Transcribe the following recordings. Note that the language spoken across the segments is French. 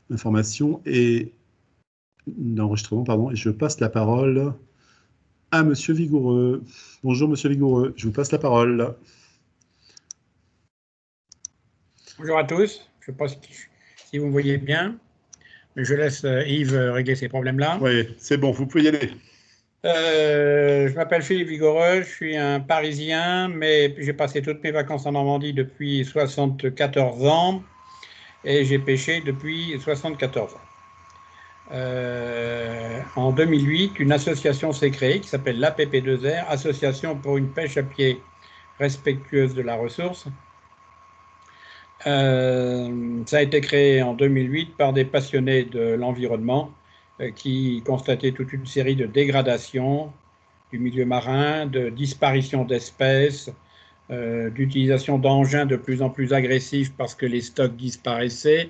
d'information et d'enregistrement, pardon, et je passe la parole à Monsieur Vigoureux. Bonjour Monsieur Vigoureux, je vous passe la parole. Bonjour à tous, je ne sais pas si vous me voyez bien, mais je laisse Yves régler ces problèmes-là. Oui, c'est bon, vous pouvez y aller. Je m'appelle Philippe Vigoureux, je suis un Parisien, mais j'ai passé toutes mes vacances en Normandie depuis 74 ans et j'ai pêché depuis 74 ans. En 2008, une association s'est créée qui s'appelle l'APP2R, Association pour une pêche à pied respectueuse de la ressource. Ça a été créé en 2008 par des passionnés de l'environnement qui constataient toute une série de dégradations du milieu marin, de disparition d'espèces, d'utilisation d'engins de plus en plus agressifs parce que les stocks disparaissaient.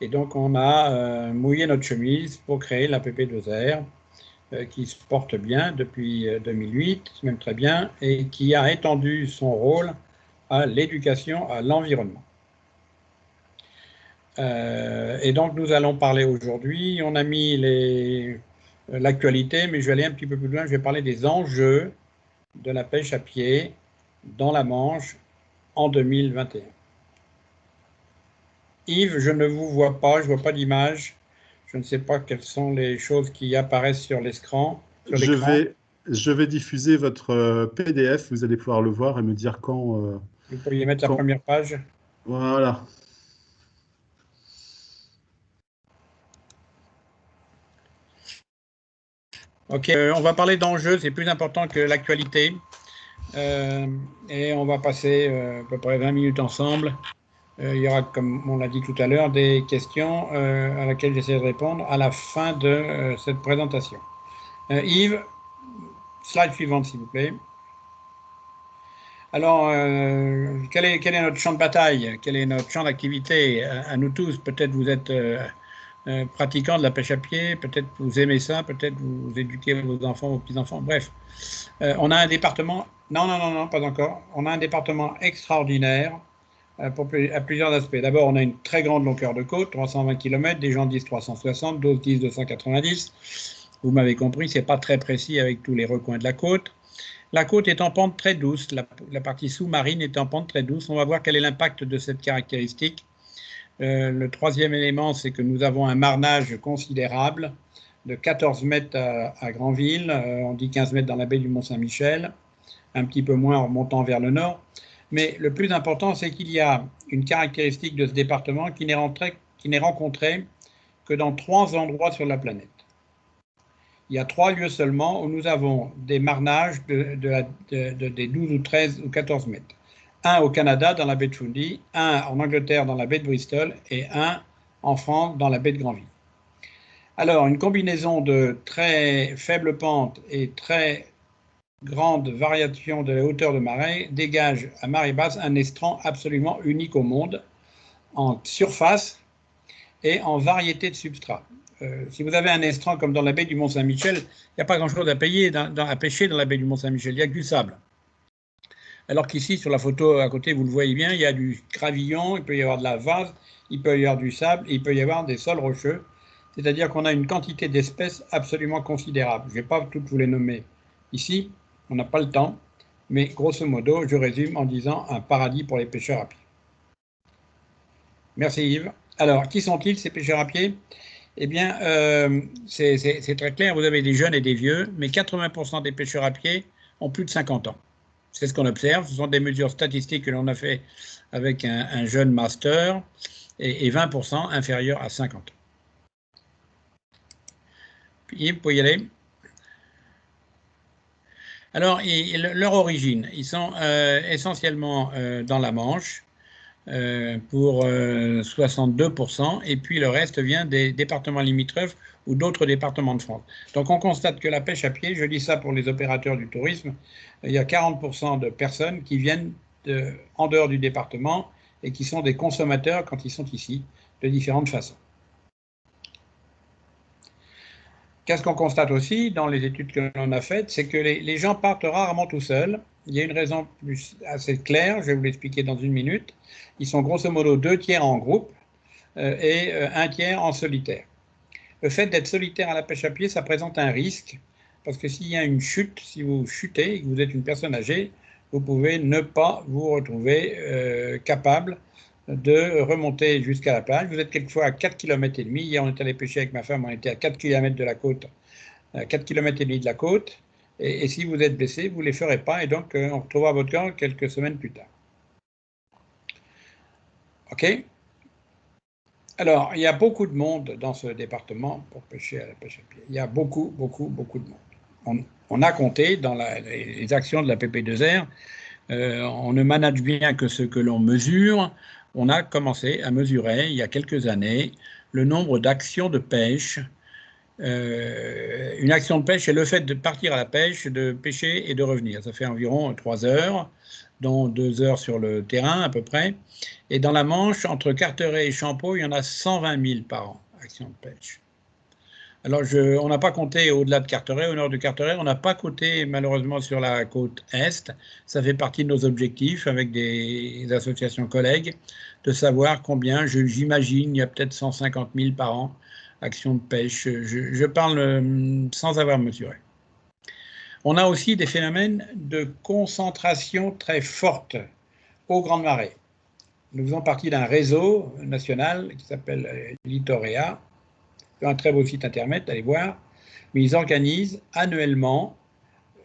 Et donc on a mouillé notre chemise pour créer l'APP2R qui se porte bien depuis 2008, même très bien, et qui a étendu son rôle à l'éducation à l'environnement. Et donc nous allons parler aujourd'hui, on a mis l'actualité, mais je vais aller un petit peu plus loin, je vais parler des enjeux de la pêche à pied dans la Manche en 2021. Yves, je ne vous vois pas, je ne vois pas d'image, je ne sais pas quelles sont les choses qui apparaissent sur l'écran. Je vais diffuser votre PDF, vous allez pouvoir le voir et me dire quand... Vous pourriez mettre la première page. Voilà. Ok, on va parler d'enjeux, c'est plus important que l'actualité. Et on va passer à peu près 20 minutes ensemble. Il y aura, comme on l'a dit tout à l'heure, des questions à laquelle j'essaie de répondre à la fin de cette présentation. Yves, slide suivante s'il vous plaît. Alors, quel est notre champ de bataille? Quel est notre champ d'activité à nous tous? Peut-être vous êtes pratiquant de la pêche à pied, peut-être vous aimez ça, peut-être vous éduquez vos enfants, vos petits-enfants, bref. On a un département, non, pas encore, on a un département extraordinaire à plusieurs aspects. D'abord, on a une très grande longueur de côte, 320 km, des gens disent 360, d'autres disent 290. Vous m'avez compris, ce n'est pas très précis avec tous les recoins de la côte. La côte est en pente très douce, la partie sous-marine est en pente très douce. On va voir quel est l'impact de cette caractéristique. Le troisième élément, c'est que nous avons un marnage considérable de 14 mètres à Granville, on dit 15 mètres dans la baie du Mont-Saint-Michel, un petit peu moins en remontant vers le nord. Mais le plus important, c'est qu'il y a une caractéristique de ce département qui n'est rencontrée que dans 3 endroits sur la planète. Il y a 3 lieux seulement où nous avons des marnages des 12 ou 13 ou 14 mètres. Un au Canada, dans la baie de Fundy, un en Angleterre, dans la baie de Bristol, et un en France, dans la baie de Granville. Alors, une combinaison de très faible pente et très grande variation de la hauteur de marée dégage à marée basse un estran absolument unique au monde, en surface et en variété de substrats. Si vous avez un estran comme dans la baie du Mont-Saint-Michel, il n'y a pas grand-chose à pêcher dans la baie du Mont-Saint-Michel, il n'y a que du sable. Alors qu'ici, sur la photo à côté, vous le voyez bien, il y a du gravillon, il peut y avoir de la vase, il peut y avoir du sable, et il peut y avoir des sols rocheux. C'est-à-dire qu'on a une quantité d'espèces absolument considérable. Je ne vais pas toutes vous les nommer ici, on n'a pas le temps, mais grosso modo, je résume en disant un paradis pour les pêcheurs à pied. Merci Yves. Alors, qui sont-ils ces pêcheurs à pied? Eh bien, c'est très clair, vous avez des jeunes et des vieux, mais 80% des pêcheurs à pied ont plus de 50 ans. C'est ce qu'on observe, ce sont des mesures statistiques que l'on a fait avec un jeune master, et 20% inférieurs à 50 ans. Yves, vous pouvez y aller. Alors, leur origine, ils sont essentiellement dans la Manche, pour 62%, et puis le reste vient des départements limitrophes ou d'autres départements de France. Donc on constate que la pêche à pied, je dis ça pour les opérateurs du tourisme, il y a 40% de personnes qui viennent en dehors du département et qui sont des consommateurs quand ils sont ici, de différentes façons. Qu'est-ce qu'on constate aussi dans les études que l'on a faites, c'est que les gens partent rarement tout seuls. Il y a une raison assez claire, je vais vous l'expliquer dans une minute. Ils sont grosso modo 2 tiers en groupe. et un tiers en solitaire. Le fait d'être solitaire à la pêche à pied, ça présente un risque, parce que s'il y a une chute, si vous chutez et que vous êtes une personne âgée, vous pouvez ne pas vous retrouver capable de remonter jusqu'à la plage. Vous êtes quelquefois à 4,5 km. Hier, on est allé pêcher avec ma femme, on était à 4 km de la côte, à 4,5 km de la côte. Et si vous êtes blessé, vous ne les ferez pas, et donc on retrouvera votre corps quelques semaines plus tard. OK? Alors, il y a beaucoup de monde dans ce département pour pêcher à la pêche à pied. Il y a beaucoup, beaucoup, beaucoup de monde. On a compté dans les actions de la PP2R, on ne manage bien que ce que l'on mesure. On a commencé à mesurer, il y a quelques années, le nombre d'actions de pêche. Une action de pêche, c'est le fait de partir à la pêche, de pêcher et de revenir. Ça fait environ 3 heures, dont 2 heures sur le terrain à peu près. Et dans la Manche, entre Carteret et Champeau, il y en a 120 000 par an, actions de pêche. Alors, on n'a pas compté au-delà de Carteret, au nord de Carteret, on n'a pas compté malheureusement sur la côte Est. Ça fait partie de nos objectifs avec des associations collègues, de savoir combien, j'imagine, il y a peut-être 150 000 par an, actions de pêche. Je parle sans avoir mesuré. On a aussi des phénomènes de concentration très forte aux grandes marées. Nous faisons partie d'un réseau national qui s'appelle Littorea, un très beau site internet, allez voir, mais ils organisent annuellement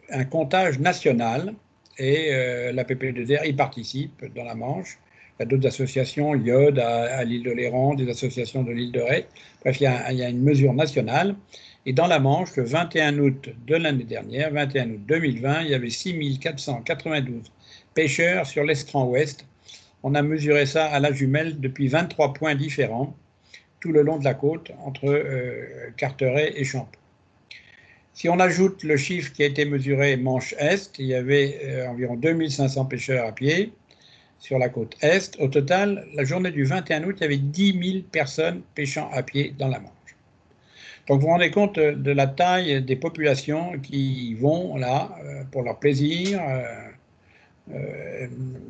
un comptage national et la PP2R y participe dans la Manche. Il y a d'autres associations, l'IOD à l'île de Léron, des associations de l'île de Ré. Bref, il y a une mesure nationale. Et dans la Manche, le 21 août de l'année dernière, 21 août 2020, il y avait 6 492 pêcheurs sur l'estran ouest. On a mesuré ça à la jumelle depuis 23 points différents, tout le long de la côte, entre Carteret et Champeau. Si on ajoute le chiffre qui a été mesuré Manche-Est, il y avait environ 2500 pêcheurs à pied sur la côte Est. Au total, la journée du 21 août, il y avait 10 000 personnes pêchant à pied dans la Manche. Donc vous vous rendez compte de la taille des populations qui vont là pour leur plaisir,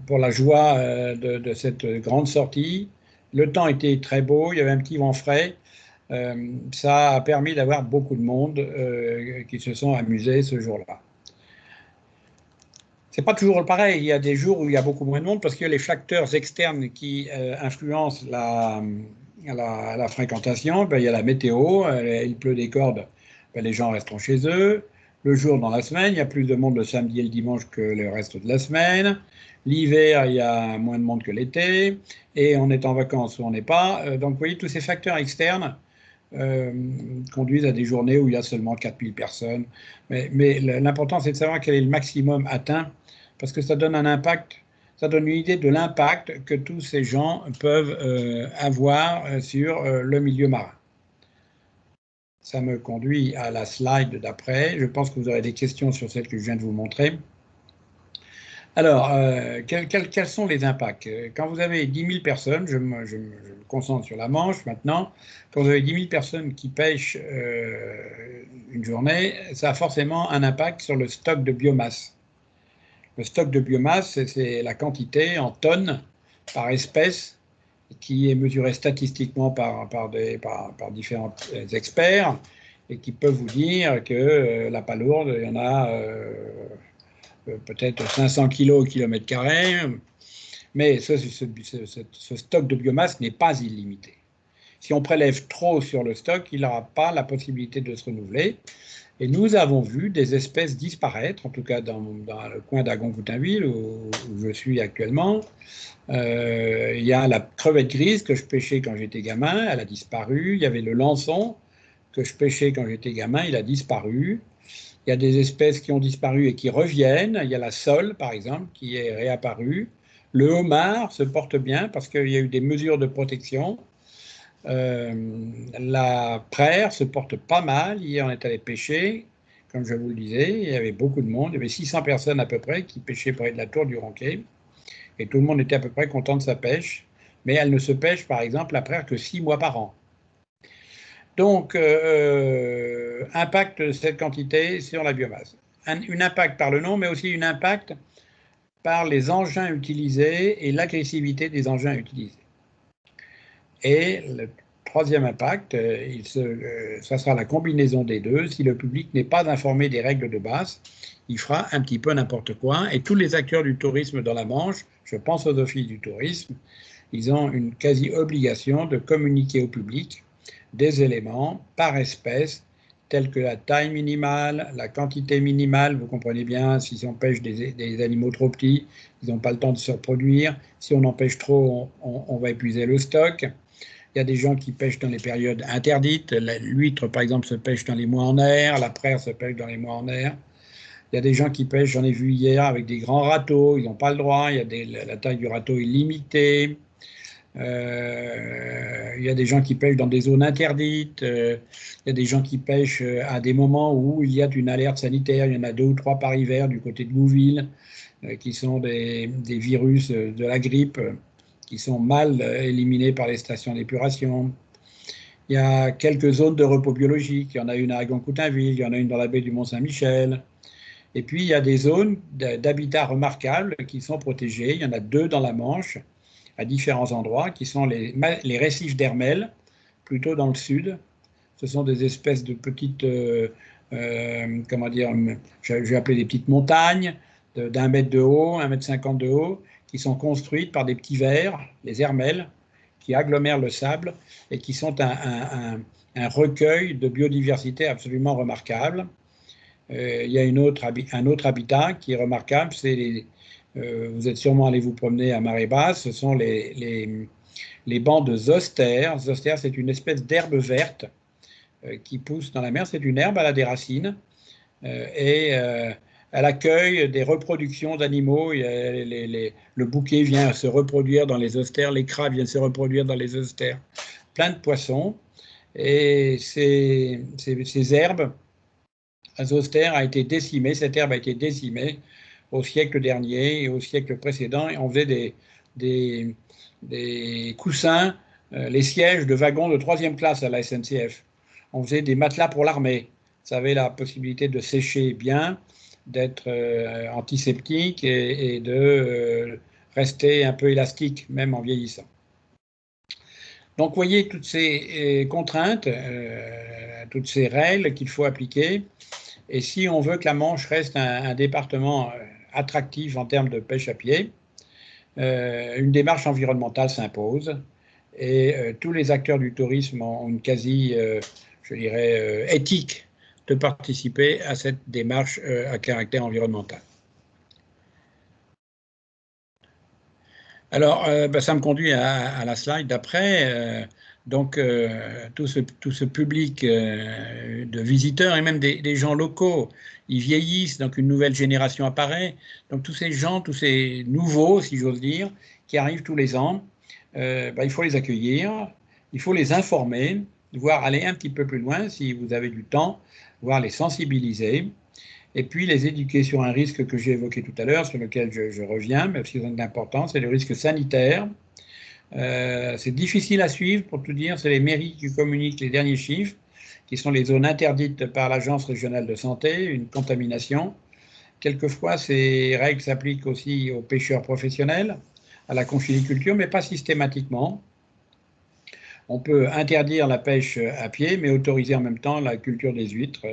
pour la joie de cette grande sortie. Le temps était très beau, il y avait un petit vent frais. Ça a permis d'avoir beaucoup de monde qui se sont amusés ce jour-là. C'est pas toujours pareil, il y a des jours où il y a beaucoup moins de monde parce qu'il y a les facteurs externes qui influencent la fréquentation. Ben, il y a la météo, il pleut des cordes, ben, les gens resteront chez eux. Le jour dans la semaine, il y a plus de monde le samedi et le dimanche que le reste de la semaine. L'hiver, il y a moins de monde que l'été. Et on est en vacances ou on n'est pas. Donc vous voyez, tous ces facteurs externes conduisent à des journées où il y a seulement 4000 personnes. Mais l'important, c'est de savoir quel est le maximum atteint, parce que ça donne un impact, ça donne une idée de l'impact que tous ces gens peuvent avoir sur le milieu marin. Ça me conduit à la slide d'après. Je pense que vous aurez des questions sur celle que je viens de vous montrer. Alors, quels sont les impacts? Quand vous avez 10 000 personnes, je me concentre sur la Manche maintenant, quand vous avez 10 000 personnes qui pêchent une journée, ça a forcément un impact sur le stock de biomasse. Le stock de biomasse, c'est la quantité en tonnes par espèce qui est mesurée statistiquement par différents experts et qui peuvent vous dire que la palourde, il y en a peut-être 500 kg au kilomètre carré, mais ce stock de biomasse n'est pas illimité. Si on prélève trop sur le stock, il n'aura pas la possibilité de se renouveler. Et nous avons vu des espèces disparaître, en tout cas dans le coin d'Agon-Coutainville, où je suis actuellement. Il y a la crevette grise que je pêchais quand j'étais gamin, elle a disparu. Il y avait le lançon que je pêchais quand j'étais gamin, il a disparu. Il y a des espèces qui ont disparu et qui reviennent. Il y a la sole, par exemple, qui est réapparue. Le homard se porte bien parce qu'il y a eu des mesures de protection. La praire se porte pas mal. Hier, on est allé pêcher, comme je vous le disais. Il y avait beaucoup de monde. Il y avait 600 personnes à peu près qui pêchaient près de la tour du Ronquet. Et tout le monde était à peu près content de sa pêche. Mais elle ne se pêche, par exemple, la praire que 6 mois par an. Donc, impact de cette quantité sur la biomasse. Un impact par le nom, mais aussi un impact par les engins utilisés et l'agressivité des engins utilisés. Et le troisième impact, ça sera la combinaison des deux. Si le public n'est pas informé des règles de base, il fera un petit peu n'importe quoi. Et tous les acteurs du tourisme dans la Manche, je pense aux offices du tourisme, ils ont une quasi-obligation de communiquer au public des éléments par espèce, tels que la taille minimale, la quantité minimale. Vous comprenez bien, si on pêche des animaux trop petits, ils n'ont pas le temps de se reproduire. Si on en pêche trop, on va épuiser le stock. Il y a des gens qui pêchent dans les périodes interdites. L'huître, par exemple, se pêche dans les mois en air. La praire se pêche dans les mois en air. Il y a des gens qui pêchent, j'en ai vu hier, avec des grands râteaux. Ils n'ont pas le droit. La taille du râteau est limitée. Il y a des gens qui pêchent dans des zones interdites. Il y a des gens qui pêchent à des moments où il y a une alerte sanitaire. Il y en a 2 ou 3 par hiver du côté de Gouville, qui sont des virus de la grippe qui sont mal éliminés par les stations d'épuration. Il y a quelques zones de repos biologique. Il y en a une à Agon-Coutainville, il y en a une dans la baie du Mont-Saint-Michel. Et puis, il y a des zones d'habitat remarquables qui sont protégées. Il y en a 2 dans la Manche, à différents endroits, qui sont les récifs d'Hermel, plutôt dans le sud. Ce sont des espèces de petites, comment dire, je vais appeler des petites montagnes d'1 mètre de haut, 1,50 m de haut, qui sont construites par des petits vers, les hermels, qui agglomèrent le sable et qui sont un recueil de biodiversité absolument remarquable. Il y a un autre habitat qui est remarquable, c'est vous êtes sûrement allé vous promener à marée basse, ce sont les bancs de zoster. Zoster, c'est une espèce d'herbe verte qui pousse dans la mer, c'est une herbe, elle a des racines, et elle accueille des reproductions d'animaux. Le bouquet vient se reproduire dans les zoster, les crabes viennent se reproduire dans les zoster, plein de poissons. Et ces herbes, la zoster a été décimée, cette herbe a été décimée au siècle dernier et au siècle précédent. Et on faisait des coussins, les sièges de wagons de 3e classe à la SNCF. On faisait des matelas pour l'armée. Ça avait la possibilité de sécher bien, d'être antiseptique et de rester un peu élastique, même en vieillissant. Donc, vous voyez toutes ces contraintes, toutes ces règles qu'il faut appliquer. Et si on veut que la Manche reste un département attractif en termes de pêche à pied, une démarche environnementale s'impose. Et tous les acteurs du tourisme ont une quasi, je dirais, éthique de participer à cette démarche à caractère environnemental. Alors, ça me conduit à la slide d'après. Donc, tout ce public de visiteurs et même des gens locaux, ils vieillissent, donc une nouvelle génération apparaît. Donc, tous ces gens, tous ces nouveaux, si j'ose dire, qui arrivent tous les ans, il faut les accueillir, il faut les informer, voire aller un petit peu plus loin si vous avez du temps, voire les sensibiliser. Et puis les éduquer sur un risque que j'ai évoqué tout à l'heure, sur lequel je reviens, même s'ils ont de l'importance, c'est le risque sanitaire. C'est difficile à suivre, pour tout dire, c'est les mairies qui communiquent les derniers chiffres, qui sont les zones interdites par l'Agence régionale de santé, une contamination. Quelquefois, ces règles s'appliquent aussi aux pêcheurs professionnels, à la conchyliculture, mais pas systématiquement. On peut interdire la pêche à pied, mais autoriser en même temps la culture des huîtres,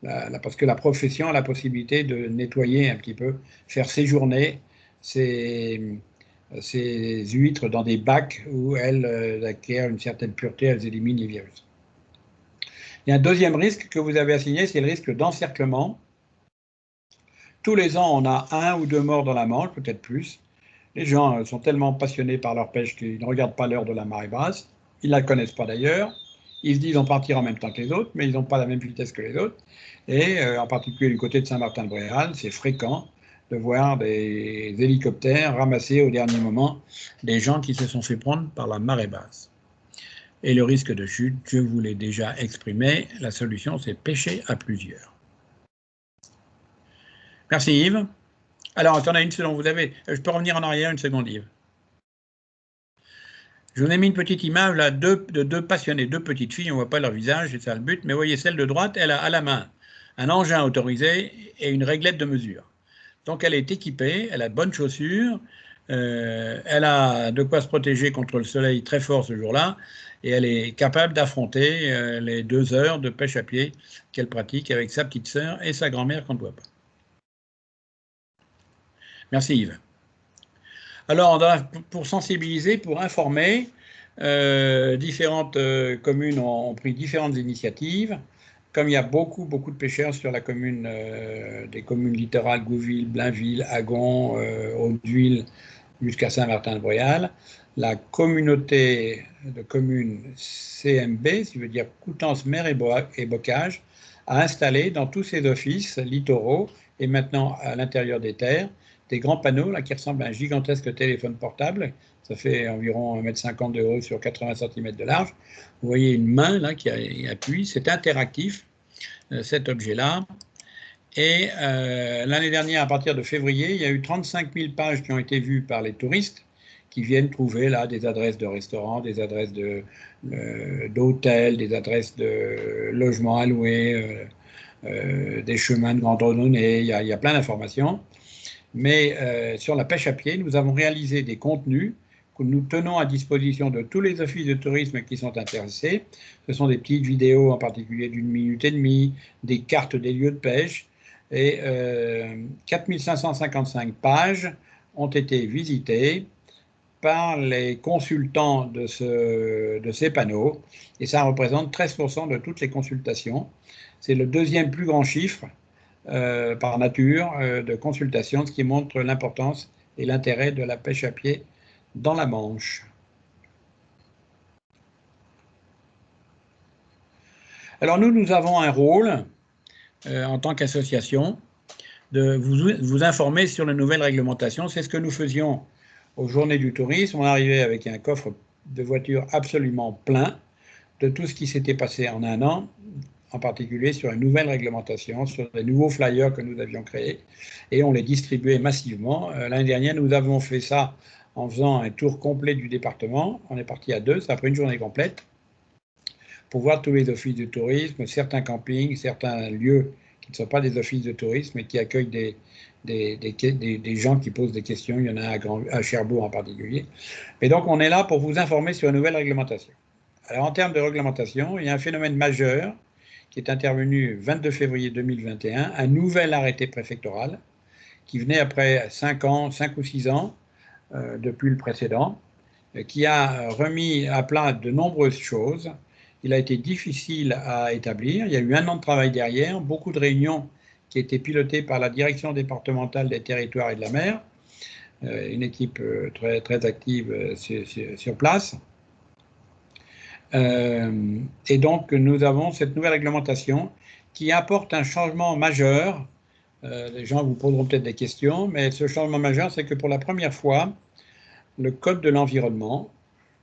parce que la profession a la possibilité de nettoyer un petit peu, faire séjourner ces huîtres dans des bacs où elles acquièrent une certaine pureté, elles éliminent les virus. Il y a un deuxième risque que vous avez assigné, c'est le risque d'encerclement. Tous les ans, on a 1 ou 2 morts dans la Manche, peut-être plus. Les gens sont tellement passionnés par leur pêche qu'ils ne regardent pas l'heure de la marée basse. Ils ne la connaissent pas d'ailleurs. Ils se disent on partira en même temps que les autres, mais ils n'ont pas la même vitesse que les autres. Et en particulier du côté de Saint-Martin-de-Bréal, c'est fréquent de voir des hélicoptères ramasser au dernier moment des gens qui se sont fait prendre par la marée basse. Et le risque de chute, je vous l'ai déjà exprimé, la solution c'est pêcher à plusieurs. Merci Yves. Alors, attendez une seconde, je peux revenir en arrière une seconde Yves. Je vous ai mis une petite image là, de deux passionnés, 2 petites filles, on ne voit pas leur visage, c'est ça le but, mais vous voyez celle de droite, elle a à la main un engin autorisé et une réglette de mesure. Donc elle est équipée, elle a de bonnes chaussures, Elle a de quoi se protéger contre le soleil très fort ce jour-là et elle est capable d'affronter les 2 heures de pêche à pied qu'elle pratique avec sa petite sœur et sa grand-mère qu'on ne voit pas. Merci Yves. Alors, pour sensibiliser, pour informer, différentes communes ont pris différentes initiatives. Comme il y a beaucoup de pêcheurs sur la commune, des communes littorales, Gouville, Blainville, Agon, Hauteville, jusqu'à Saint-Martin-de-Bréal, la communauté de communes CMB, ce qui veut dire Coutances, Mer et Bocage, a installé dans tous ses offices littoraux et maintenant à l'intérieur des terres des grands panneaux là, qui ressemblent à un gigantesque téléphone portable. Ça fait environ 1,50 m de haut sur 80 cm de large. Vous voyez une main là qui appuie. C'est interactif, cet objet-là. Et l'année dernière, à partir de février, il y a eu 35 000 pages qui ont été vues par les touristes qui viennent trouver là des adresses de restaurants, des adresses d'hôtels, des adresses de logements à louer, des chemins de grande randonnée. Il y a plein d'informations. Mais sur la pêche à pied, nous avons réalisé des contenus que nous tenons à disposition de tous les offices de tourisme qui sont intéressés. Ce sont des petites vidéos, en particulier d'1 minute et demie, des cartes des lieux de pêche. Et 4555 pages ont été visitées par les consultants de ces panneaux. Et ça représente 13% de toutes les consultations. C'est le 2e plus grand chiffre par nature de consultation, ce qui montre l'importance et l'intérêt de la pêche à pied dans la Manche. Alors nous avons un rôle en tant qu'association de vous informer sur les nouvelles réglementations. C'est ce que nous faisions aux Journées du tourisme. On arrivait avec un coffre de voitures absolument plein de tout ce qui s'était passé en un an, en particulier sur une nouvelle réglementation, sur les nouveaux flyers que nous avions créés, et on les distribuait massivement. L'année dernière, nous avons fait ça en faisant un tour complet du département. On est parti à 2, ça a pris une journée complète, pour voir tous les offices de tourisme, certains campings, certains lieux qui ne sont pas des offices de tourisme, mais qui accueillent des gens qui posent des questions. Il y en a à Cherbourg en particulier. Et donc, on est là pour vous informer sur une nouvelle réglementation. Alors, en termes de réglementation, il y a un phénomène majeur qui est intervenu le 22 février 2021, un nouvel arrêté préfectoral qui venait après 5 ou 6 ans depuis le précédent, qui a remis à plat de nombreuses choses. Il a été difficile à établir. Il y a eu 1 an de travail derrière, beaucoup de réunions qui étaient pilotées par la direction départementale des territoires et de la mer, une équipe très active sur place. Et donc, nous avons cette nouvelle réglementation qui apporte un changement majeur. Les gens vous poseront peut-être des questions, mais ce changement majeur, c'est que pour la première fois, le Code de l'environnement,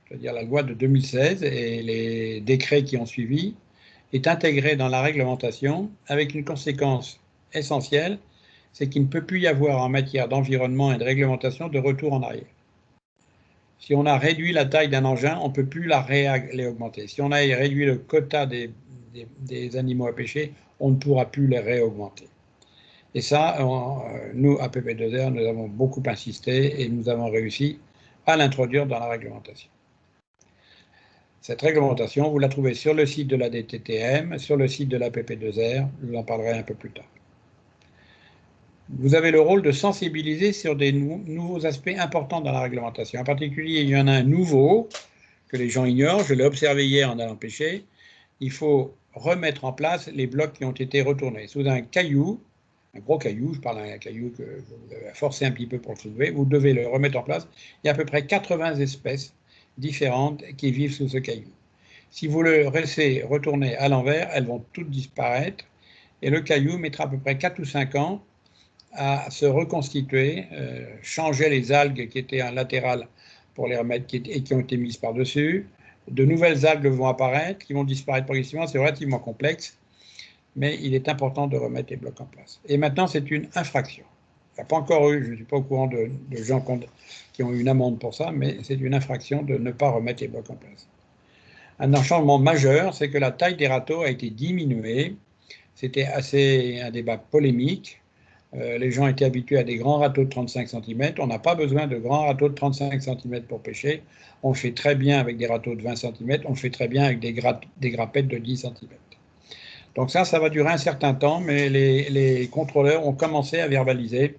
c'est-à-dire la loi de 2016 et les décrets qui ont suivi, est intégré dans la réglementation avec une conséquence essentielle, c'est qu'il ne peut plus y avoir en matière d'environnement et de réglementation de retour en arrière. Si on a réduit la taille d'un engin, on ne peut plus les augmenter. Si on a réduit le quota des animaux à pêcher, on ne pourra plus les réaugmenter. Et ça, nous, à PP2R, nous avons beaucoup insisté et nous avons réussi à l'introduire dans la réglementation. Cette réglementation, vous la trouvez sur le site de la DTTM, sur le site de la PP2R, je vous en parlerai un peu plus tard. Vous avez le rôle de sensibiliser sur des nouveaux aspects importants dans la réglementation. En particulier, il y en a un nouveau que les gens ignorent, je l'ai observé hier en allant pêcher. Il faut remettre en place les blocs qui ont été retournés. Sous un caillou, un gros caillou, je parle d'un caillou que vous avez forcé un petit peu pour le soulever, vous devez le remettre en place. Il y a à peu près 80 espèces différentes qui vivent sous ce caillou. Si vous le laissez retourner à l'envers, elles vont toutes disparaître et le caillou mettra à peu près 4 ou 5 ans à se reconstituer, changer les algues qui étaient en latéral pour les remettre et qui ont été mises par-dessus. De nouvelles algues vont apparaître, qui vont disparaître progressivement. C'est relativement complexe, mais il est important de remettre les blocs en place. Et maintenant, c'est une infraction. Il n'y a pas encore eu, je ne suis pas au courant de gens qui ont eu une amende pour ça, mais c'est une infraction de ne pas remettre les blocs en place. Un changement majeur, c'est que la taille des râteaux a été diminuée. C'était un débat polémique. Les gens étaient habitués à des grands râteaux de 35 cm. On n'a pas besoin de grands râteaux de 35 cm pour pêcher. On le fait très bien avec des râteaux de 20 cm. On le fait très bien avec des grappettes de 10 cm. Donc ça va durer un certain temps, mais les contrôleurs ont commencé à verbaliser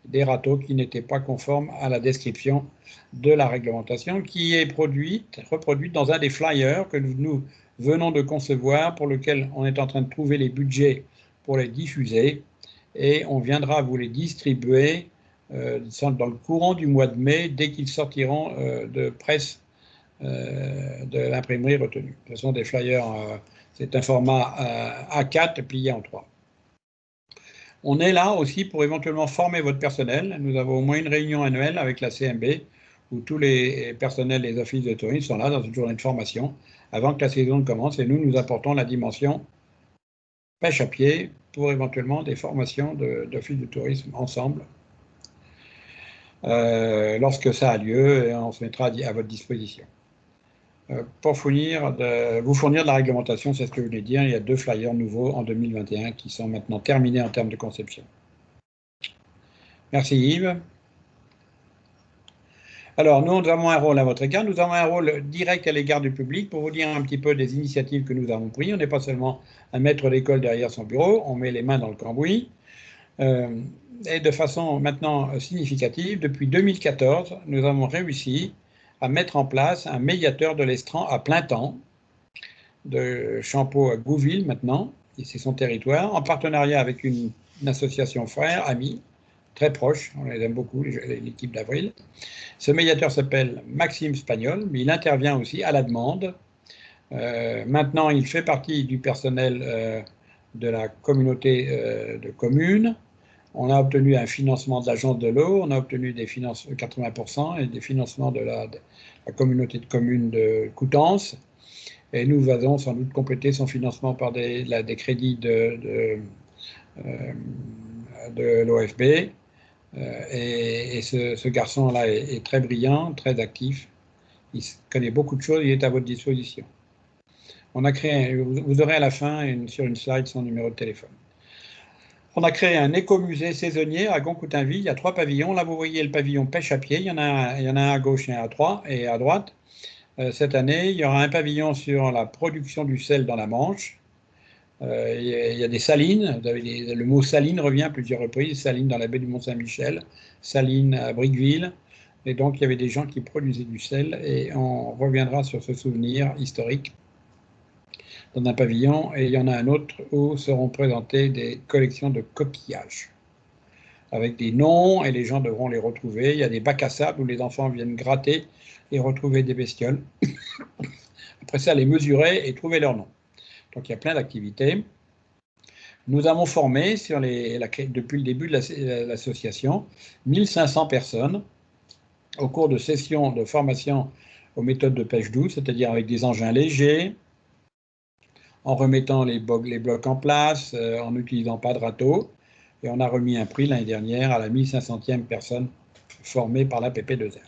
des râteaux qui n'étaient pas conformes à la description de la réglementation, qui est reproduite dans un des flyers que nous venons de concevoir, pour lequel on est en train de trouver les budgets pour les diffuser, et on viendra vous les distribuer dans le courant du mois de mai, dès qu'ils sortiront de presse de l'imprimerie retenue. Ce sont des flyers, c'est un format A4 plié en 3. On est là aussi pour éventuellement former votre personnel. Nous avons au moins une réunion annuelle avec la CMB où tous les personnels des offices de tourisme sont là dans une journée de formation avant que la saison commence, et nous apportons la dimension pêche à pied pour éventuellement des formations d'offices de tourisme ensemble. Lorsque ça a lieu, on se mettra à votre disposition. Pour vous fournir de la réglementation, c'est ce que je voulais dire. Il y a 2 flyers nouveaux en 2021 qui sont maintenant terminés en termes de conception. Merci Yves. Alors, nous avons un rôle à votre égard. Nous avons un rôle direct à l'égard du public pour vous dire un petit peu des initiatives que nous avons prises. On n'est pas seulement un maître d'école derrière son bureau, on met les mains dans le cambouis. Et de façon maintenant significative, depuis 2014, nous avons réussi à mettre en place un médiateur de l'estran à plein temps, de Champeau à Gouville maintenant, et c'est son territoire, en partenariat avec une association frère, amie, très proche, on les aime beaucoup, l'équipe d'Avril. Ce médiateur s'appelle Maxime Spagnol, mais il intervient aussi à la demande. Maintenant, il fait partie du personnel de la communauté de communes. On a obtenu un financement de l'agence de l'eau, on a obtenu des financements 80% et des financements de la communauté de communes de Coutances. Et nous allons sans doute compléter son financement par des crédits de l'OFB. Et ce garçon-là est très brillant, très actif. Il connaît beaucoup de choses, il est à votre disposition. On a créé, vous aurez à la fin sur une slide son numéro de téléphone. On a créé un écomusée saisonnier à Goncoutainville. Il y a 3 pavillons. Là, vous voyez le pavillon pêche à pied. Il y en a un à gauche et un à droite. Cette année, il y aura un pavillon sur la production du sel dans la Manche. Il y a des salines. Vous avez le mot saline revient à plusieurs reprises. Saline dans la baie du Mont-Saint-Michel, saline à Briqueville. Et donc, il y avait des gens qui produisaient du sel. Et on reviendra sur ce souvenir historique dans un pavillon, et il y en a un autre où seront présentées des collections de coquillages avec des noms, et les gens devront les retrouver. Il y a des bacs à sable où les enfants viennent gratter et retrouver des bestioles. Après ça, les mesurer et trouver leur nom. Donc il y a plein d'activités. Nous avons formé depuis le début de l'association 1500 personnes au cours de sessions de formation aux méthodes de pêche douce, c'est-à-dire avec des engins légers, en remettant les blocs en place, en n'utilisant pas de râteau. Et on a remis un prix l'année dernière à la 1500e personne formée par la PP2R.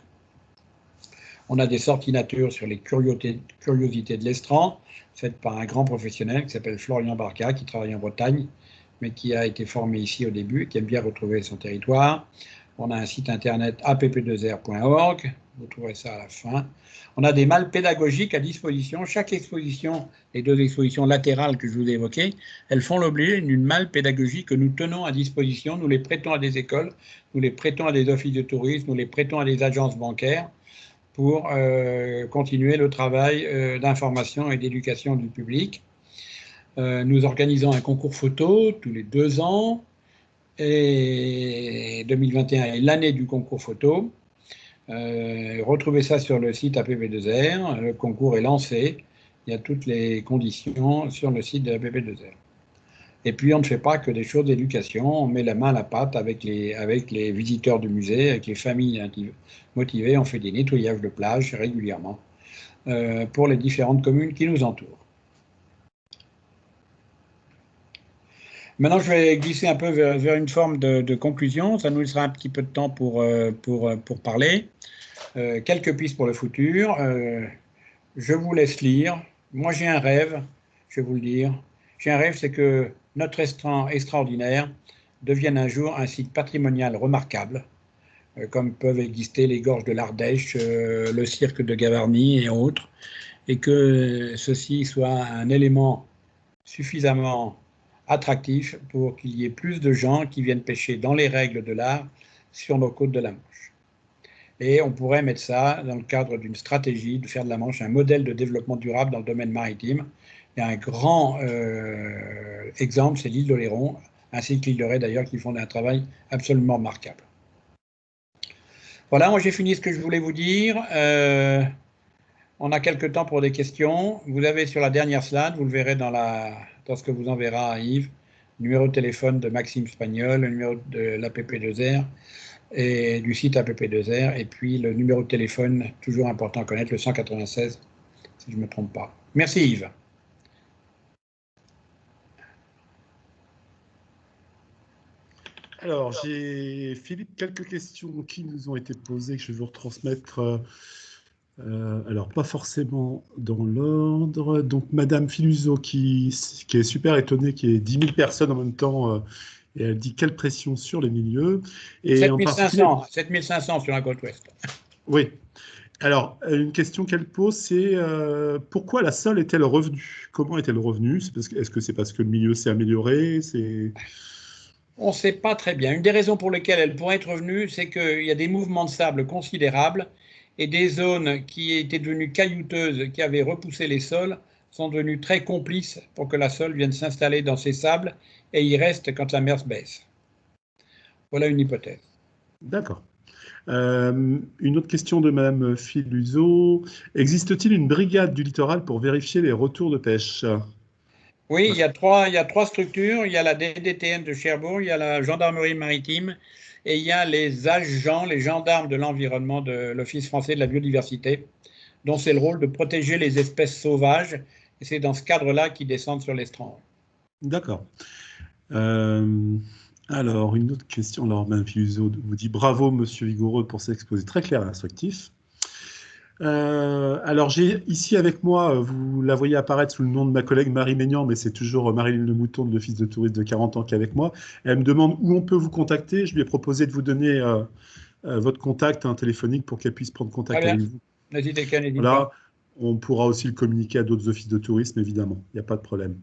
On a des sorties nature sur les curiosités de l'estran, faites par un grand professionnel qui s'appelle Florian Barca, qui travaille en Bretagne, mais qui a été formé ici au début, qui aime bien retrouver son territoire. On a un site internet app2r.org, vous trouverez ça à la fin. On a des malles pédagogiques à disposition. Chaque exposition, les 2 expositions latérales que je vous ai évoquées, elles font l'objet d'une malle pédagogique que nous tenons à disposition. Nous les prêtons à des écoles, nous les prêtons à des offices de tourisme, nous les prêtons à des agences bancaires pour continuer le travail d'information et d'éducation du public. Nous organisons un concours photo tous les 2 ans. Et 2021 est l'année du concours photo. Retrouvez ça sur le site APP2R. Le concours est lancé. Il y a toutes les conditions sur le site de APP2R. Et puis, on ne fait pas que des choses d'éducation. On met la main à la pâte avec les visiteurs du musée, avec les familles motivées. On fait des nettoyages de plage régulièrement pour les différentes communes qui nous entourent. Maintenant, je vais glisser un peu vers une forme de conclusion. Ça nous laissera un petit peu de temps pour parler. Quelques pistes pour le futur. Je vous laisse lire. Moi, j'ai un rêve, je vais vous le dire. J'ai un rêve, c'est que notre estran extraordinaire devienne un jour un site patrimonial remarquable, comme peuvent exister les gorges de l'Ardèche, le cirque de Gavarnie et autres, et que ceci soit un élément suffisamment attractif pour qu'il y ait plus de gens qui viennent pêcher dans les règles de l'art sur nos côtes de la Manche. Et on pourrait mettre ça dans le cadre d'une stratégie de faire de la Manche un modèle de développement durable dans le domaine maritime. Il y a un grand exemple, c'est l'île d'Oléron, ainsi que l'île de Ré d'ailleurs, qui font un travail absolument remarquable. Voilà, moi j'ai fini ce que je voulais vous dire. On a quelques temps pour des questions. Vous avez sur la dernière slide, vous le verrez dans ce que vous enverra à Yves, le numéro de téléphone de Maxime Spagnol, le numéro de l'APP2R et du site APP2R, et puis le numéro de téléphone, toujours important à connaître, le 196, si je ne me trompe pas. Merci Yves. Alors, j'ai, Philippe, quelques questions qui nous ont été posées que je vais vous retransmettre. Alors, pas forcément dans l'ordre. Donc, Madame Filuso, qui est super étonnée qu'il y ait 10 000 personnes en même temps, et elle dit quelle pression sur les milieux. Et 7500 sur la côte ouest. Oui. Alors, une question qu'elle pose, c'est pourquoi la sole est-elle revenue? Comment est-elle revenue? Est-ce que c'est parce que le milieu s'est amélioré? On ne sait pas très bien. Une des raisons pour lesquelles elle pourrait être revenue, c'est qu'il y a des mouvements de sable considérables et des zones qui étaient devenues caillouteuses, qui avaient repoussé les sols, sont devenues très complices pour que la sole vienne s'installer dans ces sables et y reste quand la mer se baisse. Voilà une hypothèse. D'accord. Une autre question de Madame Filuso. Existe-t-il une brigade du littoral pour vérifier les retours de pêche? Oui, il y a trois structures. Il y a la DDTM de Cherbourg, il y a la gendarmerie maritime et il y a les agents, les gendarmes de l'environnement de l'Office français de la biodiversité, dont c'est le rôle de protéger les espèces sauvages. Et c'est dans ce cadre-là qu'ils descendent sur l'estran. D'accord. Alors, une autre question. Alors, Mme Filuso vous dit bravo, Monsieur Vigoureux, pour cet exposé très clair et instructif. Alors, j'ai ici avec moi, vous la voyez apparaître sous le nom de ma collègue Marie Maignan, mais c'est toujours Marilyn Lemouton, de l'Office de tourisme de 40 ans, qui est avec moi. Elle me demande où on peut vous contacter. Je lui ai proposé de vous donner votre contact téléphonique pour qu'elle puisse prendre contact avec vous. N'hésitez pas. Voilà. On pourra aussi le communiquer à d'autres offices de tourisme, évidemment. Il n'y a pas de problème.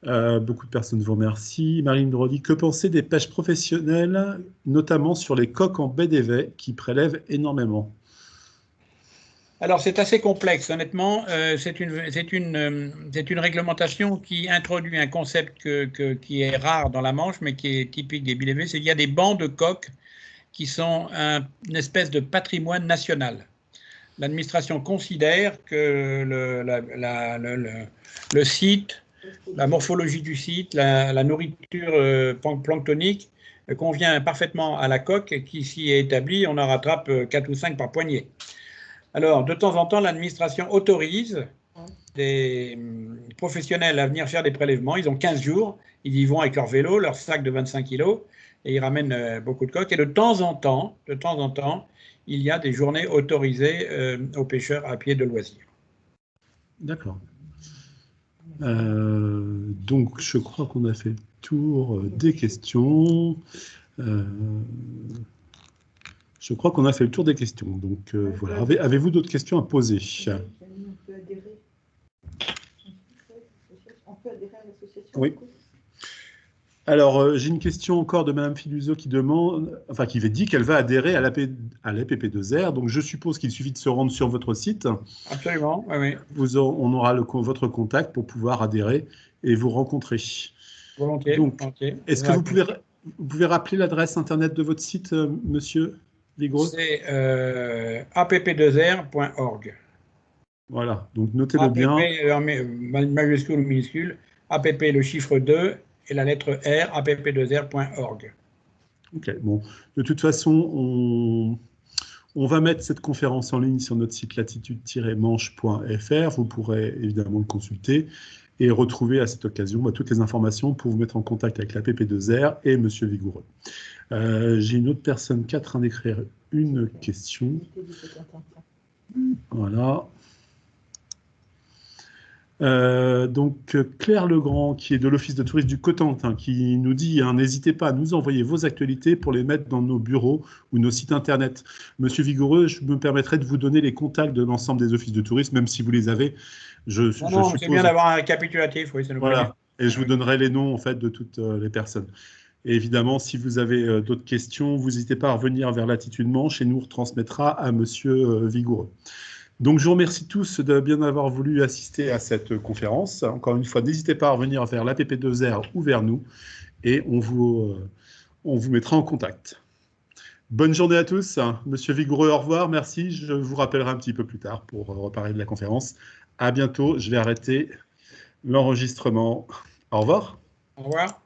Beaucoup de personnes vous remercient. Marine Brody, que pensez des pêches professionnelles, notamment sur les coques en baie d'Évez, qui prélèvent énormément? Alors, c'est assez complexe, honnêtement. C'est une réglementation qui introduit un concept qui est rare dans la Manche, mais qui est typique des billets. C'est qu'il y a des bancs de coques qui sont une espèce de patrimoine national. L'administration considère que le site, la morphologie du site, la nourriture planctonique convient parfaitement à la coque qui s'y est établie. On en rattrape 4 ou 5 par poignée. Alors, de temps en temps, l'administration autorise des professionnels à venir faire des prélèvements. Ils ont 15 jours, ils y vont avec leur vélo, leur sac de 25 kilos, et ils ramènent beaucoup de coques. Et de temps en temps, il y a des journées autorisées aux pêcheurs à pied de loisirs. D'accord. Donc, je crois qu'on a fait le tour des questions. Je crois qu'on a fait le tour des questions. Donc, voilà. Avez-vous d'autres questions à poser? On peut adhérer à l'association? Oui. Alors, j'ai une question encore de Madame Filuso qui demande, enfin, qui dit qu'elle va adhérer à l'APP2R. Donc, je suppose qu'il suffit de se rendre sur votre site. Absolument, oui. On aura votre contact pour pouvoir adhérer et vous rencontrer. Volontiers. Donc, est-ce que vous pouvez rappeler l'adresse internet de votre site, Monsieur Vigoureux? C'est app2r.org. Voilà, donc notez-le bien. Majuscule ou minuscule, app le chiffre 2 et la lettre R, app2r.org. Ok, bon, de toute façon, on va mettre cette conférence en ligne sur notre site latitude-manche.fr. Vous pourrez évidemment le consulter et retrouver à cette occasion toutes les informations pour vous mettre en contact avec la PP2R et Monsieur Vigoureux. J'ai une autre personne qui est en train d'écrire une question. Voilà. Donc Claire Legrand, qui est de l'Office de tourisme du Cotentin, qui nous dit n'hésitez pas à nous envoyer vos actualités pour les mettre dans nos bureaux ou nos sites internet. Monsieur Vigoureux, je me permettrai de vous donner les contacts de l'ensemble des offices de tourisme, même si vous les avez. Je suppose. C'est bien d'avoir un récapitulatif, oui, ça nous permet. Voilà, et je vous donnerai les noms en fait de toutes les personnes. Et évidemment, si vous avez d'autres questions, vous n'hésitez pas à revenir vers Latitude Manche et nous retransmettra à Monsieur Vigoureux. Donc, je vous remercie tous de bien avoir voulu assister à cette conférence. Encore une fois, n'hésitez pas à revenir vers l'APP2R ou vers nous et on vous mettra en contact. Bonne journée à tous. Monsieur Vigoureux, au revoir. Merci. Je vous rappellerai un petit peu plus tard pour reparler de la conférence. À bientôt. Je vais arrêter l'enregistrement. Au revoir. Au revoir.